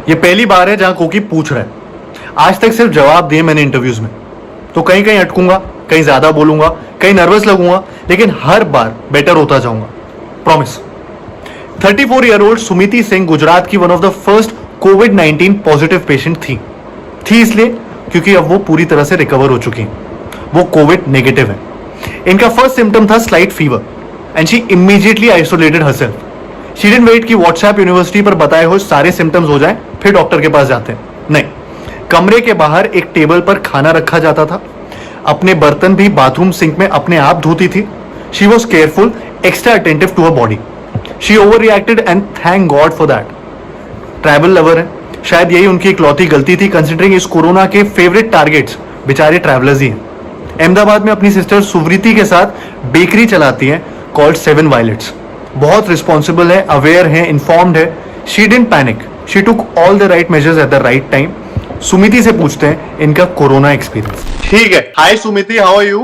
ये पहली बार है जहां कोकी पूछ रहा है। आज तक सिर्फ जवाब दिए मैंने इंटरव्यूज में, तो कहीं कहीं अटकूंगा, कहीं ज्यादा बोलूंगा, कहीं नर्वस लगूंगा, लेकिन हर बार बेटर होता जाऊंगा, प्रॉमिस। 34-year-old सुमिति सिंह गुजरात की one of the first covid positive patient थी इसलिए क्योंकि अब वो पूरी तरह से रिकवर हो चुकी हैं। वो कोविड नेगेटिव है। इनका फर्स्ट सिम्टम था slight fever and she immediately isolated herself. She didn't wait कि व्हाट्सएप यूनिवर्सिटी पर बताए हुए सारे सिम्टम्स हो जाएं फिर डॉक्टर के पास जाते हैं। नहीं, कमरे के बाहर एक टेबल पर खाना रखा जाता था। अपने बर्तन भी बाथरूम सिंक में अपने आप धोती थी। She was careful, extra attentive to her body. She over reacted and thank god for that. Travel lover है, शायद यही उनकी इकलौती गलती थी कंसिडरिंग इस कोरोना के फेवरेट टारगेट्स बेचारे ट्रैवलर्स ही हैं। अहमदाबाद में अपनी सिस्टर सुवृति के साथ बेकरी चलाती हैं कॉल्ड 7 वायलेट्स। बहुत रिस्पॉन्सिबल है, अवेयर है, इन्फॉर्म्ड है। She didn't panic, she took all the right measures at the right time. Sumiti से पूछते हैं इनका कोरोना एक्सपीरियंस। ठीक है, hi Sumiti, how are you?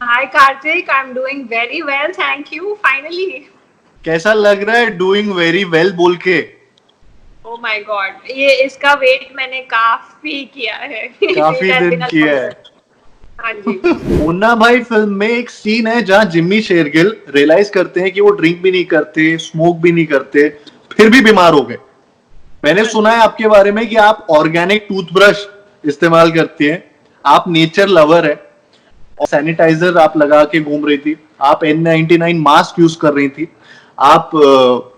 Hi Kartik, I am doing very well, thank you. Finally कैसा लग रहा है डूइंग वेरी वेल बोल के? ओ माय गॉड, ये इसका वेट मैंने काफी किया है। काफी दिन किया है। हाँ जी। मुन्ना भाई फिल्म में एक सीन है जहां जिम्मी शेरगिल रियलाइज करते हैं कि वो ड्रिंक भी नहीं करते, स्मोक भी नहीं करते, फिर भी बीमार हो गए। मैंने सुना है आपके बारे में कि आप ऑर्गेनिक टूथब्रश इस्तेमाल करती हैं, आप नेचर लवर है, और सैनिटाइजर आप लगा के घूम रही थी, आप N99 मास्क यूज कर रही थी, आप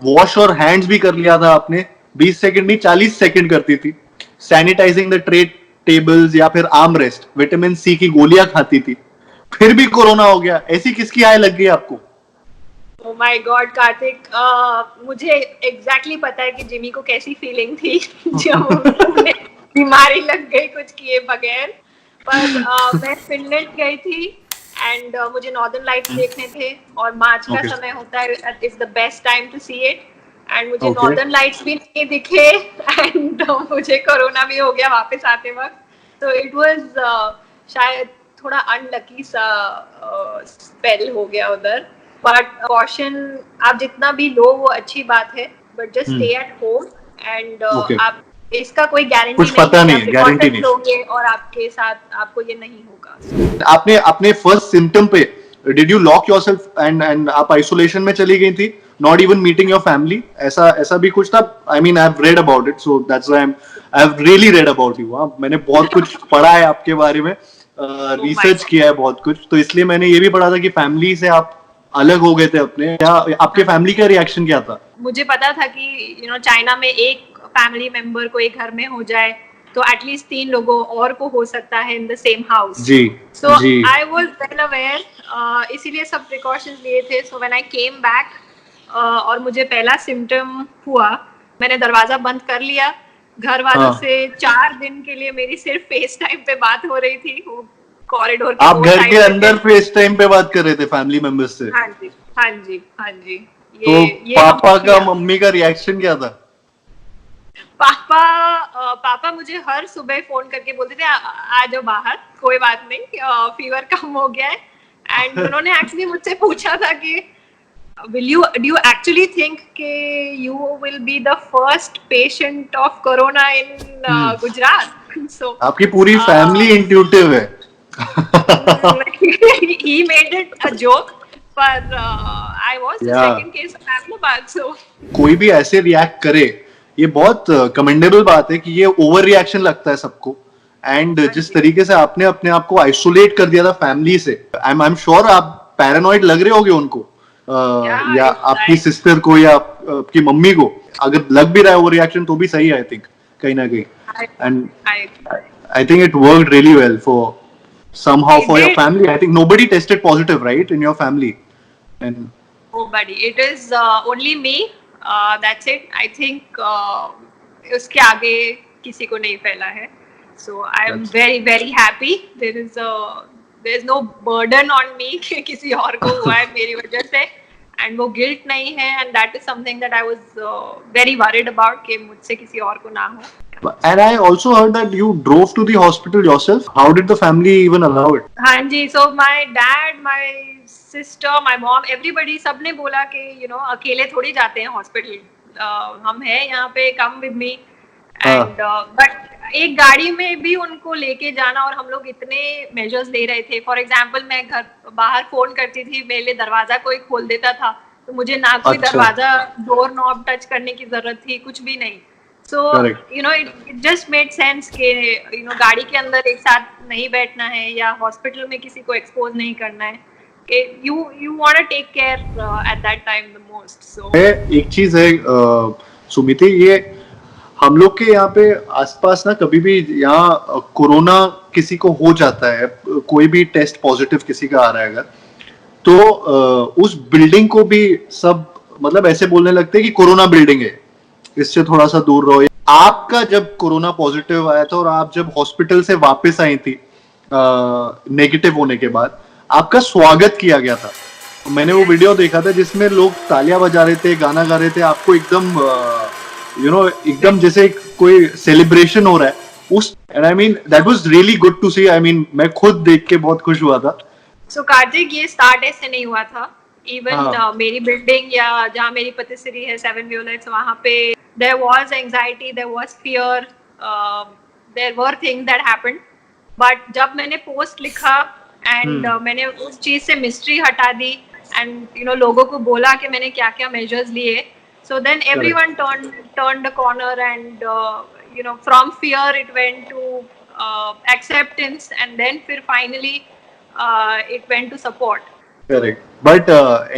वॉश और हैंड्स भी कर लिया था आपने, 20 सेकंड नहीं 40 सेकंड करती थी, सैनिटाइजिंग द ट्रे टेबल्स या फिर आर्म रेस्ट, विटामिन सी की गोलियां खाती थी, फिर भी कोरोना हो गया। ऐसी किसकी आय लग गई आपको? ओ माय गॉड कार्तिक, मुझे एग्जैक्टली पता है कि जिमी को कैसी फीलिंग थी जब उन्हें बीमारी लग गई कुछ किए बगैर। पर मैं फिनलैंड गई थी एंड मुझे नॉर्दर्न लाइट्स देखने थे और मार्च का समय होता है, it's the best time to see it. And मुझे नॉर्दर्न लाइट्स भी नहीं दिखे एंड मुझे कोरोना भी हो गया वापस आते वक्त। तो इट वाज शायद थोड़ा अनलकी सा स्पेल हो गया उधर। बट कॉशन आप जितना भी लो वो अच्छी बात है, but just stay at home and आप इसका कोई गारंटी कुछ पता नहीं है, गारंटी नहीं लोगे और आपके साथ आपको ये नहीं होगा। आपने अपने फर्स्ट सिम्टम पे did you lock yourself and आप आइसोलेशन में चली गई थी, not even meeting your family? ऐसा भी कुछ था? I mean I have read about it, so that's why I have really read about you. मैंने बहुत कुछ पढ़ा है आपके बारे में, रिसर्च किया है बहुत कुछ, तो इसलिए मैंने ये भी पढ़ा था कि फैमिली से आप अलग हो गए थे अपने। क्या आपके फैमिली का रिएक्शन क्या था? मुझे पता था कि चाइना में एक फैमिली मेंबर को एक घर में हो जाए तो एटलीस्ट 3 लोगों और को हो सकता है इन द सेम हाउस। जी, so I was well aware, इसीलिए सब प्रिकॉशंस लिए थे। So when I came back और मुझे पहला सिम्टम हुआ, मैंने दरवाजा बंद कर लिया। घर वालों से 4 दिन के लिए मेरी सिर्फ फेस टाइम पे बात हो रही थी, वो कॉरिडोर के। आप घर के अंदर फेस टाइम पे बात कर रहे थे फैमिली मेंबर्स से? हाँ जी, हाँ जी, हाँ जी। तो पापा का, मम्मी का रिएक्शन क्या था? पापा मुझे हर सुबह फोन करके बोलते थे आ जाओ बाहर, कोई बात नहीं, फीवर कम हो गया है। एंड उन्होंने एक्चुअली मुझसे पूछा था कि do you actually think you will be the first patient of corona in Gujarat? So आपकी पूरी फैमिली इंट्यूटिव है। he made it a joke, but I was the second case of Ahmedabad, so कोई भी ऐसे react करे, ये बहुत commendable बात है कि ये ओवर रिएक्शन लगता है सबको। एंड जिस तरीके से आपने अपने आप को आइसोलेट कर दिया था फैमिली से, आई एम श्योर आप पैरानॉइड लग रहे होगे उनको, या आपकी सिस्टर को या आपकी मम्मी को। अगर लग भी रहा है वो रिएक्शन तो भी सही है, आई थिंक, कहीं ना कहीं। And I think it worked really well for somehow for your family. I think nobody tested positive, right, in your family? And nobody. It is only me. That's it. I think उसके आगे किसी को नहीं फैला है. So I am very very happy. There is no burden on me कि किसी और को हुआ है मेरी वजह से, and वो guilt नहीं है, and that is something that I was very worried about कि मुझसे किसी और को ना हो. And I also heard that you drove to the hospital yourself. How did the family even allow it? हाँ जी, so my dad, my sister, my mom, everybody, सबने बोला कि अकेले थोड़ी जाते हैं हॉस्पिटल, हम हैं यहाँ पे, come with me. And but एक गाड़ी में भी उनको लेके जाना, और हम लोग इतने मेजर्स ले रहे थे. फॉर एग्जाम्पल मैं घर बाहर फोन करती थी, मेरे लिए दरवाजा कोई खोल देता था, तो मुझे ना कोई दरवाजा डोर नॉब टच करने की जरूरत थी, कुछ भी नहीं. So you know it just made sense कि यू नो गाड़ी के अंदर एक साथ नहीं बैठना है, या हॉस्पिटल में किसी को एक्सपोज नहीं करना है. You want to take care at that time the most. So एक चीज है सुमिति, ये हम लोग के यहाँ पे आसपास ना कभी भी यहाँ कोरोना किसी को हो जाता है, कोई भी टेस्ट पॉजिटिव किसी का आ रहा है अगर, तो उस बिल्डिंग को भी सब मतलब ऐसे बोलने लगते हैं कि कोरोना बिल्डिंग है, इससे थोड़ा सा दूर रहो. आपका जब कोरोना पॉजिटिव आया था और आप जब हॉस्पिटल से वापस आई थी नेगेटिव होने के बाद, आपका स्वागत किया गया था. मैंने वो वीडियो देखा था जिसमें लोग तालियां बजा रहे थे, गाना गा रहे थे, आपको एकदम यू नो एकदम जैसे कोई सेलिब्रेशन हो रहा है उस. And I mean that was really good to see. I mean मैं खुद देख के बहुत खुश हुआ था. सो कार्तिक, ये स्टार्ट ऐसे नहीं हुआ था. इवन मेरी बिल्डिंग या जहाँ मेरी पतिश्री है 7 Violets, वहाँ पे there was anxiety, there was fear, there were things that happened. But जब मैंने पोस्ट लिखा एंड मैंने उस चीज से मिस्ट्री हटा दी एंड यू नो लोगों को बोला कि मैंने क्या क्या मेजर्स लिए, so then everyone turned the corner, and you know from fear it went to acceptance, and then फिर finally it went to support. Correct. But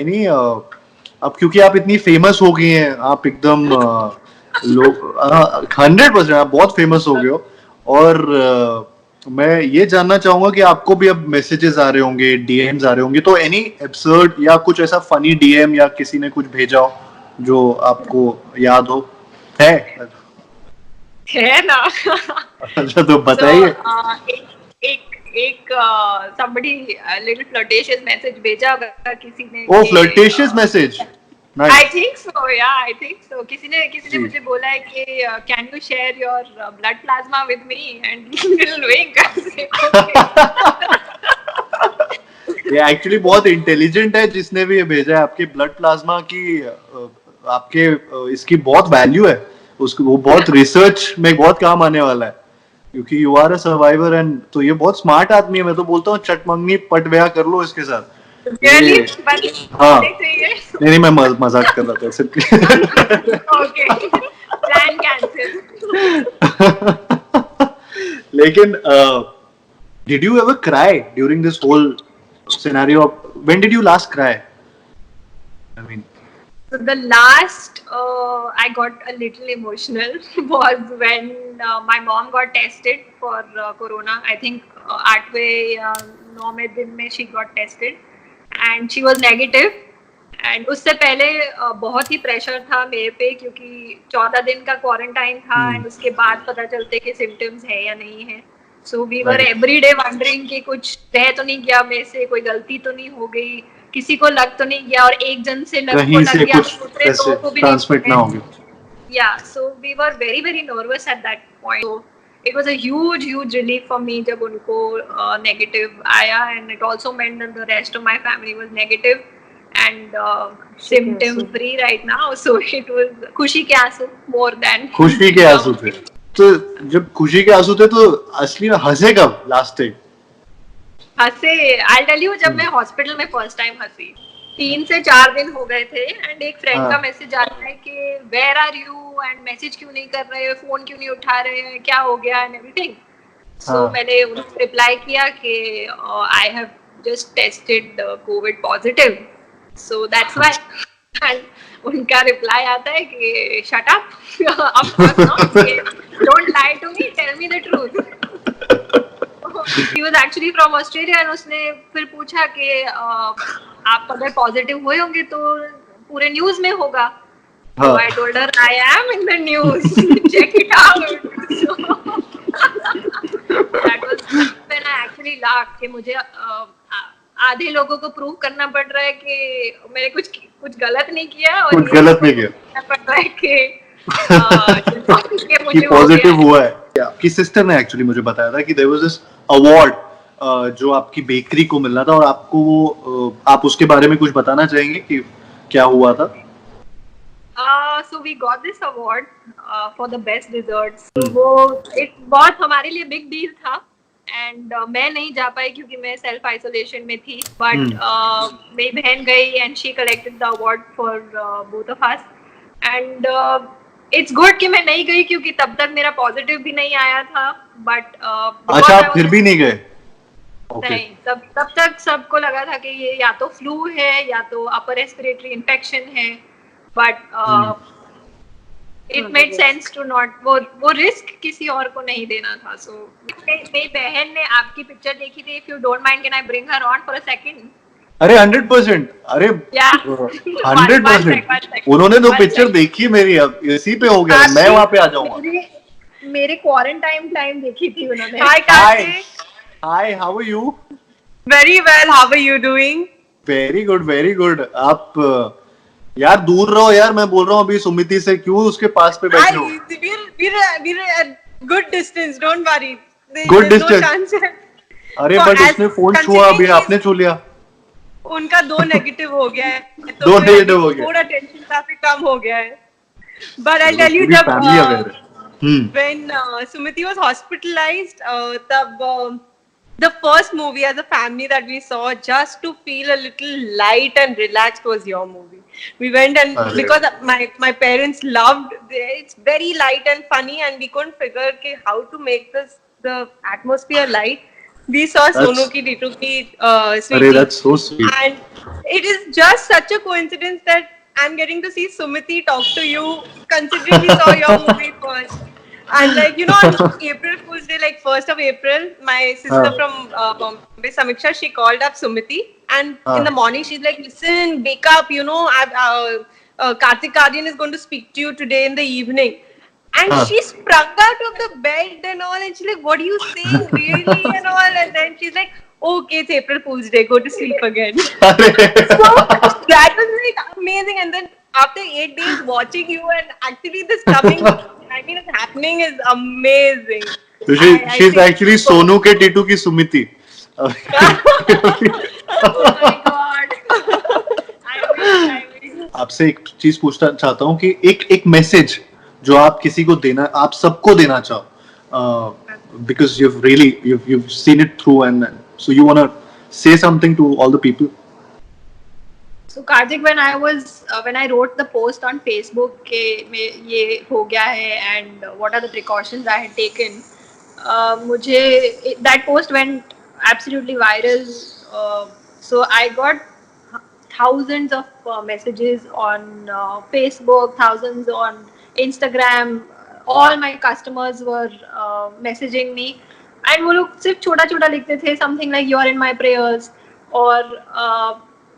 any अब क्योंकि आप इतनी फेमस हो गई हैं, आप एकदम लोग 100% आप बहुत फेमस हो गए हो, और मैं ये जानना चाहूंगा कि आपको भी अब मैसेजेस आ रहे होंगे, डीएम्स आ रहे होंगे, तो एनी एब्सर्ड या कुछ ऐसा फनी डीएम या किसी ने कुछ भेजा हो जो आपको याद हो? है ना. अच्छा, तो बताइए. एक somebody little flirtatious message भेजा होगा किसी ने. Oh, flirtatious message. Nice. I think so, yeah, I think so. किसी ने मुझे बोला है कि can you share your blood plasma with me, and little wink. ये एक्चुअली बहुत इंटेलिजेंट है जिसने भी ये भेजा है. आपके ब्लड प्लाज्मा की आपके इसकी बहुत वैल्यू है, उसको वो बहुत रिसर्च में बहुत काम आने वाला है, क्योंकि you are a survivor. And तो ये बहुत स्मार्ट आदमी है. मैं तो बोलता हूँ चटमंगनी पट ब्याह कर लो इसके साथ. हाँ नहीं मैं मजाक कर रहा था सिर्फ. Okay, plan cancel. लेकिन did you ever cry during this whole scenario? When did you last cry? I mean, so the last I got a little emotional was when my mom got tested for corona. I think 8वें या 9वें दिन में she got tested and she was negative. And उससे पहले बहुत ही pressure था मेरे पे, क्योंकि 14 दिन का क्वारंटाइन था एंड उसके बाद पता चलते कि सिम्टम्स है या नहीं है. So we were every day wondering कि कुछ रह तो नहीं गया मेरे से, कोई गलती तो नहीं हो गई, किसी को लग तो नहीं गया, और एक जन से लग गया तो दूसरे लोगों को भी ट्रांसमिट ना हो गया. या so we were very very nervous at that point. So it was a huge relief for me जब उनको नेगेटिव आया, and it also meant that the rest of my family was negative and symptom free right now. So it was खुशी के आंसू more than खुशी के आंसू थे. तो जब खुशी के आंसू थे तो असली में हंसे कब लास्ट टाइम? हंसे I'll tell you, जब मैं हॉस्पिटल में फर्स्ट टाइम हंसी. 3 से 4 दिन हो गए थे एंड एक फ्रेंड का मैसेज आता है कि where are you, and message क्यों नहीं कर रहे, फोन क्यों नहीं उठा रहे, क्या हो गया एंड एवरीथिंग. सो मैंने उनको रिप्लाई किया कि I have just tested Covid positive, so that's why. And उनका रिप्लाई आता है कि shut up, of course not, don't lie to me, tell me the truth. He was actually from Australia and उसने फिर पूछा कि आप अगर पॉजिटिव हुए होंगे तो पूरे न्यूज में होगा. So I told her I am in the news, check it out. That was when I actually laughed कि मुझे आधे लोगों को प्रूव करना पड़ रहा है कि मैंने कुछ गलत नहीं किया, और कुछ गलत नहीं किया पड़ रहा है कि मुझे पॉजिटिव हुआ है. आपकी सिस्टर ने एक्चुअली मुझे बताया था कि देयर वाज दिस अवार्ड जो आपकी बेकरी को मिलना था, और आपको वो आप उसके बारे में कुछ बताना चाहेंगे कि क्या हुआ था? So we got this award for the best desserts. तो वो एक बहुत हमारे लिए बिग डील था एंड मैं नहीं जा पाई क्योंकि मैं सेल्फ आइसोलेशन में थी बट मेरी बहन गई and she collected the award for both of us and it's good कि मैं नहीं गई क्योंकि तब तक मेरा पॉजिटिव भी नहीं आया था बट अच्छा आप फिर भी नहीं गए? नहीं तब तक सबको लगा था कि ये या तो फ्लू है या तो अपर रेस्पिरेटरी इन्फेक्शन है but it made sense to not वो रिस्क किसी और को नहीं देना था सो मेरी बहन ने आपकी पिक्चर देखी थी if you don't mind can I bring her on for a second अरे 100%, अरे 100%, उन्होंने तो पिक्चर देखी मेरी, अब इसी पे हो गया, मैं वहाँ पे आ जाऊंगा। मेरे क्वारंटाइन टाइम देखी थी उन्होंने। Hi Karthik. Hi, how are you? Very well. How are you doing? Very good, very good. आप यार दूर रहो यार, मैं बोल रहा हूँ अभी सुमिति से, क्यों उसके पास पे बैठे हो? We're at good distance. Don't worry. Good There's distance. No chance. अरे So बट as उसने फोन छुआ, अभी considering आपने छू लिया। उनका 2 नेगेटिव हो गया है तो दो negative हो गया। थोड़ा टेंशन काफी कम हो गया है but I'll tell you पूरी जब family aware है। when Sumiti was hospitalized tab the first movie as a family that we saw just to feel a little light and relaxed was your movie. We went and because my parents loved it's very light and funny and we couldn't figure how to make the atmosphere light. We saw Sonu ki Titu ki Sweetie. That's so sweet. And it is just such a coincidence that I'm getting to see Sumiti talk to you considering we saw your movie first. And like, you know, on April Fool's Day, like 1st of April, my sister from Bombay, Samiksha, she called up Sumiti. And in the morning, she's like, listen, wake up, you know, Karthik Aryan is going to speak to you today in the evening. And she sprung out of the bed and all, and she's like, what are you saying, really, and all. And then she's like, okay, it's April Fool's Day, go to sleep again. So that was like amazing. And then after 8 days watching you and actually this coming, I mean, it's happening is amazing. So she's actually Sonu ke Titu ki Sumiti. Oh my God. I wish. आपसे एक चीज पूछना चाहता हूँ कि एक message जो आप किसी को देना, आप सबको देना चाहो, because you've seen it through and so you want to say something to all the people. So Karthik, when I wrote the post on Facebook के ये हो गया है and what are the precautions I had taken, that post went absolutely viral. So I got thousands of messages on Facebook, thousands on Instagram. All my customers were messaging me and वो लोग सिर्फ छोटा-छोटा लिखते थे, something like you're in my prayers or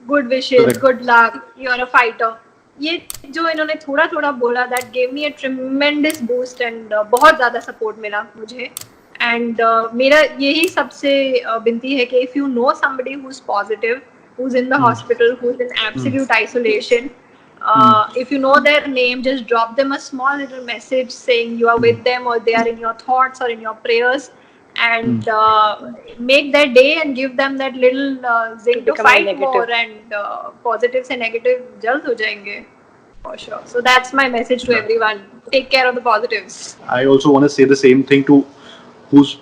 good wishes, good luck, you're a fighter. ये जो इन्होंने थोड़ा-थोड़ा बोला, that gave me a tremendous boost and बहुत ज़्यादा support मिला मुझे. And मेरा यही सबसे विनती है कि if you know somebody who's positive, who's in the hospital, who's in absolute isolation, if you know their name, just drop them a small little message saying you are with them or they are in your thoughts or in your prayers, and make their day and give them that little zing to fight more, and positives and negative जल्द हो जाएंगे for sure. So that's my message to everyone. Take care of the positives. I also want to say the same thing to who's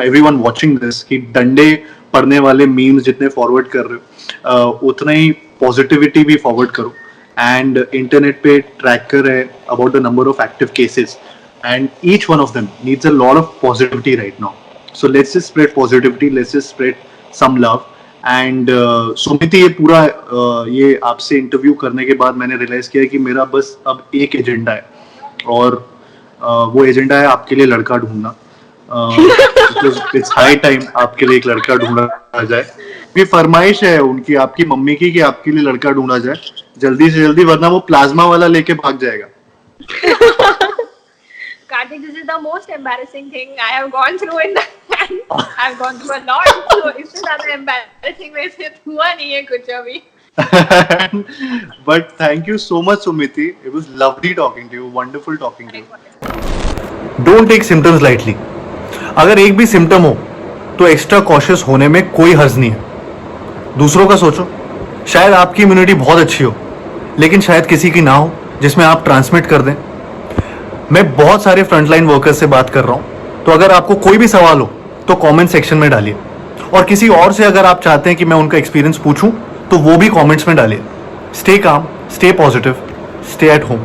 everyone watching this कि डंडे पढ़ने वाले memes जितने forward कर रहे हो, उतना ही positivity भी forward करो. And internet पे tracker है about the number of active cases, and each one of them needs a lot of positivity right now. So let's just spread positivity, let's just spread some love. And Sumiti, ये पूरा ये आपसे interview करने के बाद मैंने realise किया कि मेरा बस अब एक एजेंडा है, और वो एजेंडा है आपके लिए लड़का ढूंढना. इट्स हाई टाइम आपके लिए एक लड़का ढूंढा जाए. ये फरमाइश है उनकी, आपकी मम्मी की, कि आपके लिए लड़का ढूंढा जाए जल्दी से जल्दी, वरना वो प्लाज्मा वाला लेके भाग जाएगा. Karthik, this is the most embarrassing thing I have gone through in the I've gone through a lot. So इससे ज़्यादा embarrassing मेरे से हुआ नहीं है कुछ अभी. But thank you so much, Sumiti. It was lovely talking to you. Wonderful talking to you. Don't take symptoms lightly. अगर एक भी सिम्टम हो तो एक्स्ट्रा कॉशियस होने में कोई हर्ज नहीं है. दूसरों का सोचो. शायद आपकी इम्यूनिटी बहुत अच्छी हो, लेकिन शायद किसी की ना हो, जिसमें आप ट्रांसमिट कर दें। मैं बहुत सारे फ्रंटलाइन वर्कर्स से बात कर रहा हूं, तो अगर आपको कोई भी सवाल हो तो कमेंट सेक्शन में डालिए, और किसी और से अगर आप चाहते हैं कि मैं उनका एक्सपीरियंस पूछूं तो वो भी कमेंट्स में डालिए। Stay calm, stay positive, stay at home.